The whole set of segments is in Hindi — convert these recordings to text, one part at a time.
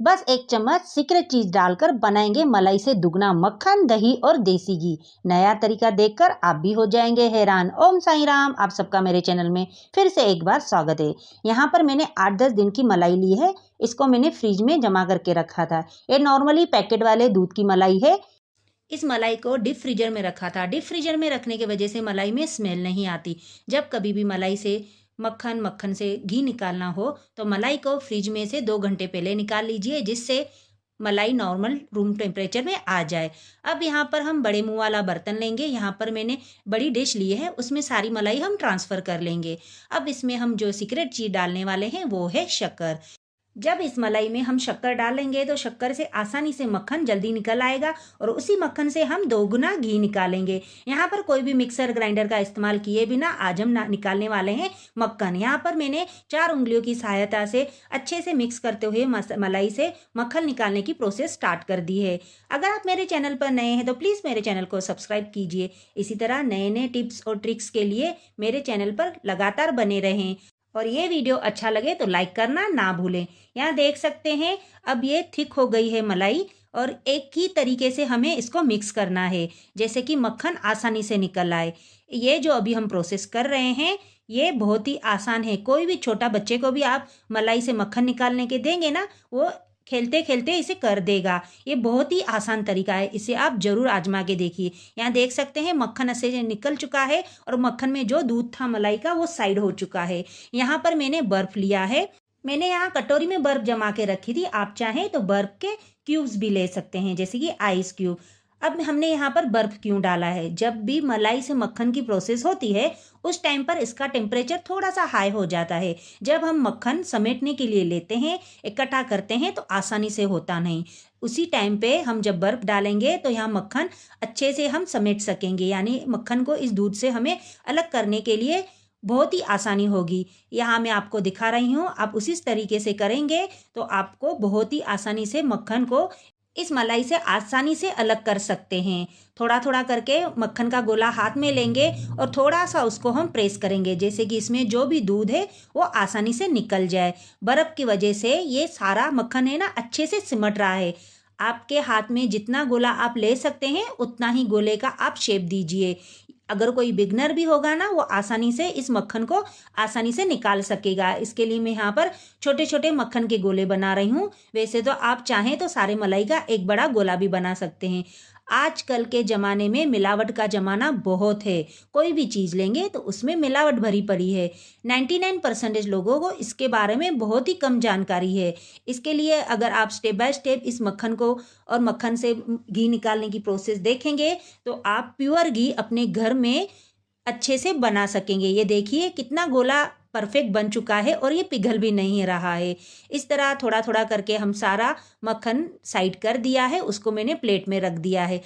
बस 1 चम्मच सीक्रेट चीज डालकर बनाएंगे मलाई से दुगना मक्खन, दही और देसी घी। नया तरीका देखकर आप भी हो जाएंगे हैरान। ओम साईं राम, आप सबका मेरे चैनल में फिर से एक बार स्वागत है। यहाँ पर मैंने 8-10 दिन की मलाई ली है। इसको मैंने फ्रिज में जमा करके रखा था। ये नॉर्मली पैकेट वाले दूध की मलाई है। इस मलाई को डीप फ्रीजर में रखा था। डीप फ्रीजर में रखने की वजह से मलाई में स्मेल नहीं आती। जब कभी भी मलाई से मक्खन से घी निकालना हो तो मलाई को फ्रिज में से 2 घंटे पहले निकाल लीजिए, जिससे मलाई नॉर्मल रूम टेम्परेचर में आ जाए। अब यहाँ पर हम बड़े मुंह वाला बर्तन लेंगे। यहाँ पर मैंने बड़ी डिश ली है, उसमें सारी मलाई हम ट्रांसफ़र कर लेंगे। अब इसमें हम जो सीक्रेट चीज़ डालने वाले हैं वो है शक्कर। जब इस मलाई में हम शक्कर डालेंगे तो शक्कर से आसानी से मक्खन जल्दी निकल आएगा और उसी मक्खन से हम 2 गुना घी निकालेंगे। यहाँ पर कोई भी मिक्सर ग्राइंडर का इस्तेमाल किए बिना आज हम निकालने वाले हैं मक्खन। यहाँ पर मैंने 4 उंगलियों की सहायता से अच्छे से मिक्स करते हुए मलाई से मक्खन निकालने की प्रोसेस स्टार्ट कर दी है। अगर आप मेरे चैनल पर नए हैं तो प्लीज़ मेरे चैनल को सब्सक्राइब कीजिए। इसी तरह नए नए टिप्स और ट्रिक्स के लिए मेरे चैनल पर लगातार बने रहें। और ये वीडियो अच्छा लगे तो लाइक करना ना भूलें। यहाँ देख सकते हैं अब ये थिक हो गई है मलाई, और एक ही तरीके से हमें इसको मिक्स करना है जैसे कि मक्खन आसानी से निकल आए। ये जो अभी हम प्रोसेस कर रहे हैं ये बहुत ही आसान है। कोई भी छोटा बच्चे को भी आप मलाई से मक्खन निकालने के देंगे ना, वो खेलते खेलते इसे कर देगा। ये बहुत ही आसान तरीका है, इसे आप जरूर आजमा के देखिए। यहाँ देख सकते हैं मक्खन अच्छे से निकल चुका है और मक्खन में जो दूध था मलाई का वो साइड हो चुका है। यहाँ पर मैंने बर्फ लिया है। मैंने यहाँ कटोरी में बर्फ जमा के रखी थी। आप चाहें तो बर्फ के क्यूब्स भी ले सकते हैं, जैसे कि आइस क्यूब। अब हमने यहाँ पर बर्फ क्यों डाला है? जब भी मलाई से मक्खन की प्रोसेस होती है उस टाइम पर इसका टेम्परेचर थोड़ा सा हाई हो जाता है। जब हम मक्खन समेटने के लिए लेते हैं, इकट्ठा करते हैं तो आसानी से होता नहीं। उसी टाइम पे हम जब बर्फ डालेंगे तो यहाँ मक्खन अच्छे से हम समेट सकेंगे, यानी मक्खन को इस दूध से हमें अलग करने के लिए बहुत ही आसानी होगी। यहाँ मैं आपको दिखा रही हूँ, आप उसी तरीके से करेंगे तो आपको बहुत ही आसानी से मक्खन को इस मलाई से आसानी से अलग कर सकते हैं। थोड़ा थोड़ा करके मक्खन का गोला हाथ में लेंगे और थोड़ा सा उसको हम प्रेस करेंगे, जैसे कि इसमें जो भी दूध है वो आसानी से निकल जाए। बर्फ़ की वजह से ये सारा मक्खन है ना अच्छे से सिमट रहा है। आपके हाथ में जितना गोला आप ले सकते हैं उतना ही गोले का आप शेप दीजिए। अगर कोई बिगनर भी होगा ना, वो आसानी से इस मक्खन को आसानी से निकाल सकेगा। इसके लिए मैं यहाँ पर छोटे छोटे मक्खन के गोले बना रही हूँ। वैसे तो आप चाहें तो सारे मलाई का एक बड़ा गोला भी बना सकते हैं। आजकल के ज़माने में मिलावट का ज़माना बहुत है। कोई भी चीज़ लेंगे तो उसमें मिलावट भरी पड़ी है। 99% लोगों को इसके बारे में बहुत ही कम जानकारी है। इसके लिए अगर आप स्टेप बाय स्टेप इस मक्खन को और मक्खन से घी निकालने की प्रोसेस देखेंगे तो आप प्योर घी अपने घर में अच्छे से बना सकेंगे। ये देखिए कितना गोला परफेक्ट बन चुका है और ये पिघल भी नहीं रहा है। इस तरह थोड़ा थोड़ा करके हम सारा मक्खन साइड कर दिया है, उसको मैंने प्लेट में रख दिया है।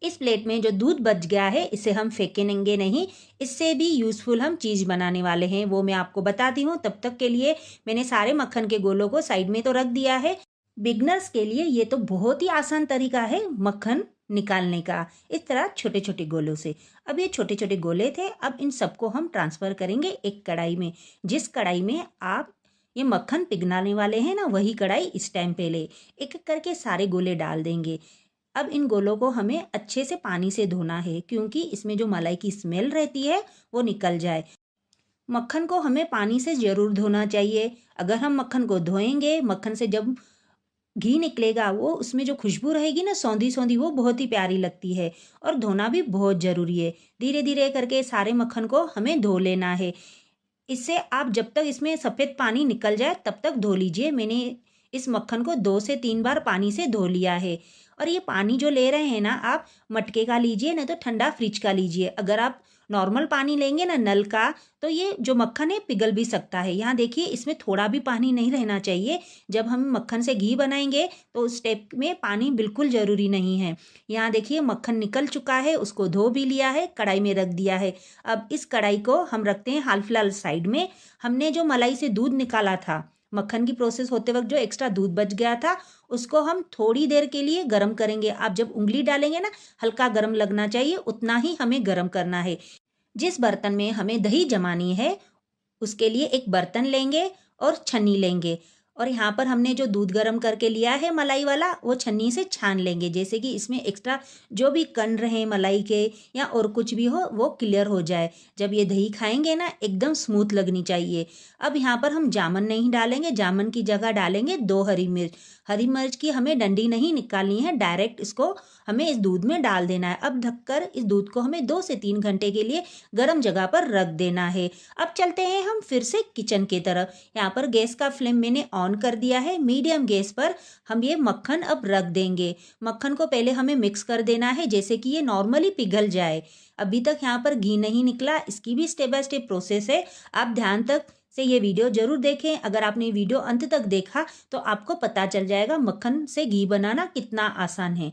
इस प्लेट में जो दूध बच गया है इसे हम फेंकेंगे नहीं, इससे भी यूज़फुल हम चीज़ बनाने वाले हैं, वो मैं आपको बताती हूँ। तब तक के लिए मैंने सारे मक्खन के गोलों को साइड में तो रख दिया है। बिगनर्स के लिए ये तो बहुत ही आसान तरीका है मक्खन निकालने का, इस तरह छोटे छोटे गोलों से। अब ये छोटे छोटे गोले थे, अब इन सबको हम ट्रांसफ़र करेंगे एक कढ़ाई में। जिस कढ़ाई में आप ये मक्खन पिघलाने वाले हैं ना, वही कढ़ाई इस टाइम पे ले। एक एक करके सारे गोले डाल देंगे। अब इन गोलों को हमें अच्छे से पानी से धोना है, क्योंकि इसमें जो मलाई की स्मेल रहती है वो निकल जाए। मक्खन को हमें पानी से ज़रूर धोना चाहिए। अगर हम मक्खन को धोएंगे, मक्खन से जब घी निकलेगा वो उसमें जो खुशबू रहेगी ना सौंधी सौंधी, वो बहुत ही प्यारी लगती है। और धोना भी बहुत ज़रूरी है। धीरे धीरे करके सारे मक्खन को हमें धो लेना है। इससे आप जब तक इसमें सफ़ेद पानी निकल जाए तब तक धो लीजिए। मैंने इस मक्खन को 2 से 3 बार पानी से धो लिया है। और ये पानी जो ले रहे हैं ना, आप मटके का लीजिए, नहीं तो ठंडा फ्रिज का लीजिए। अगर आप नॉर्मल पानी लेंगे ना नल का, तो ये जो मक्खन है पिघल भी सकता है। यहाँ देखिए इसमें थोड़ा भी पानी नहीं रहना चाहिए। जब हम मक्खन से घी बनाएंगे तो उस स्टेप में पानी बिल्कुल ज़रूरी नहीं है। यहाँ देखिए मक्खन निकल चुका है, उसको धो भी लिया है, कढ़ाई में रख दिया है। अब इस कढ़ाई को हम रखते हैं हाल फिलहाल साइड में। हमने जो मलाई से दूध निकाला था, मक्खन की प्रोसेस होते वक्त जो एक्स्ट्रा दूध बच गया था, उसको हम थोड़ी देर के लिए गर्म करेंगे। आप जब उंगली डालेंगे ना, हल्का गर्म लगना चाहिए, उतना ही हमें गर्म करना है। जिस बर्तन में हमें दही जमानी है उसके लिए एक बर्तन लेंगे और छन्नी लेंगे और यहाँ पर हमने जो दूध गर्म करके लिया है मलाई वाला, वो छन्नी से छान लेंगे, जैसे कि इसमें एक्स्ट्रा जो भी कण रहे मलाई के या और कुछ भी हो वो क्लियर हो जाए। जब ये दही खाएंगे ना एकदम स्मूथ लगनी चाहिए। अब यहाँ पर हम जामुन नहीं डालेंगे, जामुन की जगह डालेंगे 2 हरी मिर्च। हरी मिर्च की हमें डंडी नहीं निकालनी है, डायरेक्ट इसको हमें इस दूध में डाल देना है। अब ढककर इस दूध को हमें 2 से 3 घंटे के लिए गर्म जगह पर रख देना है। अब चलते हैं हम फिर से किचन की तरफ। यहाँ पर गैस का फ्लेम मैंने ऑन कर दिया है, मीडियम गैस पर हम ये मक्खन अब रख देंगे। मक्खन को पहले हमें मिक्स कर देना है, जैसे कि ये नॉर्मली पिघल जाए। अभी तक यहाँ पर घी नहीं निकला, इसकी भी स्टेप बाय स्टेप प्रोसेस है, आप ध्यान तक से ये वीडियो जरूर देखें। अगर आपने वीडियो अंत तक देखा तो आपको पता चल जाएगा मक्खन से घी बनाना कितना आसान है।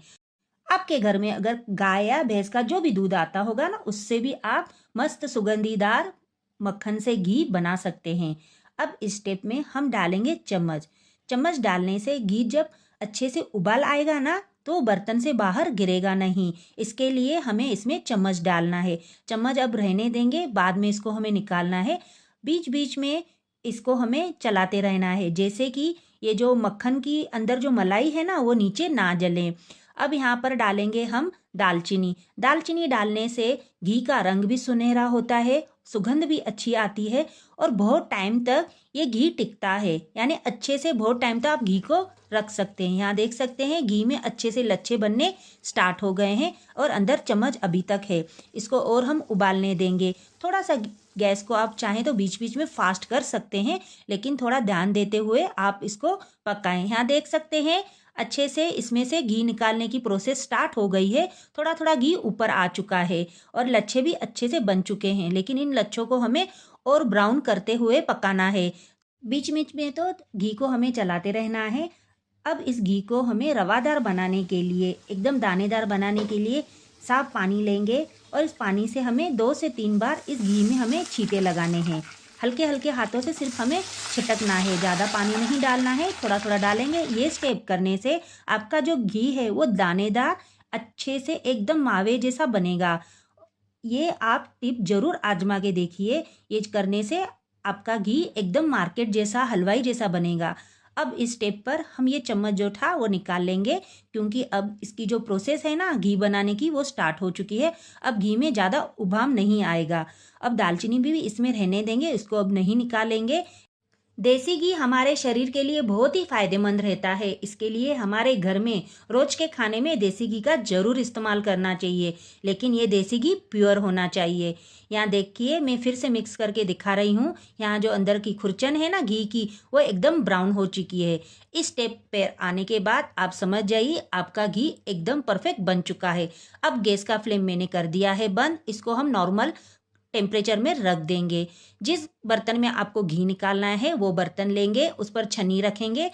आपके घर में अगर गाय या भैंस का जो भी दूध आता होगा ना, उससे भी आप मस्त सुगंधीदार मक्खन से घी बना सकते हैं। अब इस स्टेप में हम डालेंगे चम्मच। चम्मच डालने से घी जब अच्छे से उबाल आएगा ना, तो बर्तन से बाहर गिरेगा नहीं, इसके लिए हमें इसमें चम्मच डालना है। चम्मच अब रहने देंगे, बाद में इसको हमें निकालना है। बीच बीच में इसको हमें चलाते रहना है, जैसे कि ये जो मक्खन की अंदर जो मलाई है ना, वो नीचे ना जले। अब यहाँ पर डालेंगे हम दालचीनी। दालचीनी डालने से घी का रंग भी सुनहरा होता है, सुगंध भी अच्छी आती है और बहुत टाइम तक ये घी टिकता है, यानी अच्छे से बहुत टाइम तक आप घी को रख सकते हैं। यहाँ देख सकते हैं घी में अच्छे से लच्छे बनने स्टार्ट हो गए हैं और अंदर चम्मच अभी तक है। इसको और हम उबालने देंगे। थोड़ा सा गैस को आप चाहें तो बीच बीच में फास्ट कर सकते हैं, लेकिन थोड़ा ध्यान देते हुए आप इसको पकाएं। यहाँ देख सकते हैं अच्छे से इसमें से घी निकालने की प्रोसेस स्टार्ट हो गई है। थोड़ा थोड़ा घी ऊपर आ चुका है और लच्छे भी अच्छे से बन चुके हैं, लेकिन इन लच्छों को हमें और ब्राउन करते हुए पकाना है। बीच बीच में तो घी को हमें चलाते रहना है। अब इस घी को हमें रवादार बनाने के लिए, एकदम दानेदार बनाने के लिए साफ पानी लेंगे और इस पानी से हमें 2 से 3 बार इस घी में हमें छींटे लगाने हैं। हल्के हल्के हाथों से सिर्फ हमें छिटकना है, ज़्यादा पानी नहीं डालना है, थोड़ा थोड़ा डालेंगे। ये स्टेप करने से आपका जो घी है वो दानेदार अच्छे से एकदम मावे जैसा बनेगा। ये आप टिप जरूर आजमा के देखिए, ये करने से आपका घी एकदम मार्केट जैसा, हलवाई जैसा बनेगा। अब इस स्टेप पर हम ये चम्मच जो था वो निकाल लेंगे, क्योंकि अब इसकी जो प्रोसेस है ना घी बनाने की वो स्टार्ट हो चुकी है। अब घी में ज़्यादा उभाम नहीं आएगा। अब दालचीनी भी इसमें रहने देंगे, इसको अब नहीं निकालेंगे। देसी घी हमारे शरीर के लिए बहुत ही फायदेमंद रहता है, इसके लिए हमारे घर में रोज के खाने में देसी घी का जरूर इस्तेमाल करना चाहिए, लेकिन ये देसी घी प्योर होना चाहिए। यहाँ देखिए मैं फिर से मिक्स करके दिखा रही हूँ। यहाँ जो अंदर की खुरचन है ना घी की, वो एकदम ब्राउन हो चुकी है। इस स्टेप पर आने के बाद आप समझ जाइए आपका घी एकदम परफेक्ट बन चुका है। अब गैस का फ्लेम मैंने कर दिया है बंद, इसको हम नॉर्मल टेम्परेचर में रख देंगे। जिस बर्तन में आपको घी निकालना है वो बर्तन लेंगे, उस पर छन्नी रखेंगे।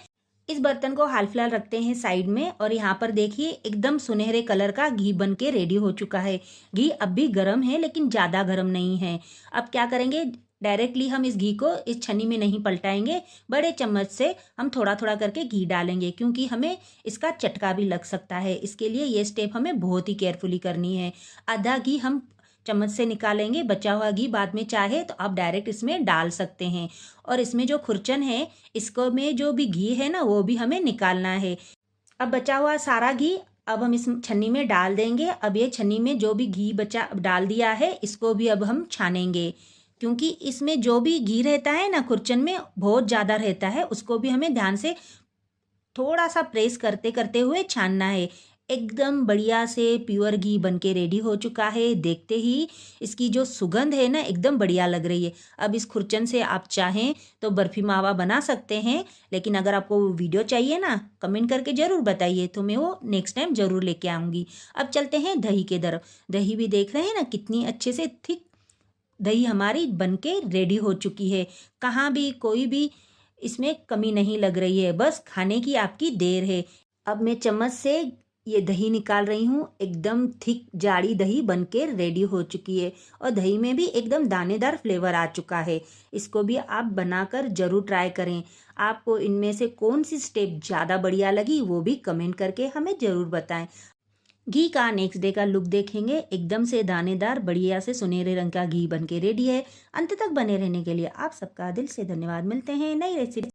इस बर्तन को हाल फिलहाल रखते हैं साइड में और यहाँ पर देखिए एकदम सुनहरे कलर का घी बन के रेडी हो चुका है। घी अब भी गर्म है, लेकिन ज़्यादा गर्म नहीं है। अब क्या करेंगे, डायरेक्टली हम इस घी को इस छन्नी में नहीं पलटाएंगे, बड़े चम्मच से हम थोड़ा थोड़ा करके घी डालेंगे, क्योंकि हमें इसका चटका भी लग सकता है। इसके लिए ये स्टेप हमें बहुत ही केयरफुली करनी है। आधा घी हम चम्मच से निकालेंगे, बचा हुआ घी बाद में चाहे तो आप डायरेक्ट इसमें डाल सकते हैं। और इसमें जो खुरचन है, इसको में जो भी घी है ना वो भी हमें निकालना है। अब बचा हुआ सारा घी अब हम इस छन्नी में डाल देंगे। अब ये छन्नी में जो भी घी बचा डाल दिया है, इसको भी अब हम छानेंगे, क्योंकि इसमें जो भी घी रहता है ना खुरचन में बहुत ज़्यादा रहता है, उसको भी हमें ध्यान से थोड़ा सा प्रेस करते करते हुए छानना है। एकदम बढ़िया से प्योर घी बनके रेडी हो चुका है। देखते ही इसकी जो सुगंध है ना एकदम बढ़िया लग रही है। अब इस खुरचन से आप चाहें तो बर्फी मावा बना सकते हैं, लेकिन अगर आपको वीडियो चाहिए ना कमेंट करके ज़रूर बताइए, तो मैं वो नेक्स्ट टाइम ज़रूर लेके आऊँगी। अब चलते हैं दही के तरफ। दही भी देख रहे हैं ना कितनी अच्छे से थिक दही हमारी बनके रेडी हो चुकी है। कहाँ भी कोई भी इसमें कमी नहीं लग रही है, बस खाने की आपकी देर है। अब मैं चम्मच से ये दही निकाल रही हूँ, एकदम थिक जाड़ी दही बनके रेडी हो चुकी है और दही में भी एकदम दानेदार फ्लेवर आ चुका है। इसको भी आप बनाकर ज़रूर ट्राई करें। आपको इनमें से कौन सी स्टेप ज़्यादा बढ़िया लगी वो भी कमेंट करके हमें ज़रूर बताएं। घी का नेक्स्ट डे का लुक देखेंगे, एकदम से दानेदार बढ़िया से सुनहरे रंग का घी बनके रेडी है। अंत तक बने रहने के लिए आप सबका दिल से धन्यवाद। मिलते हैं नई रेसिपी।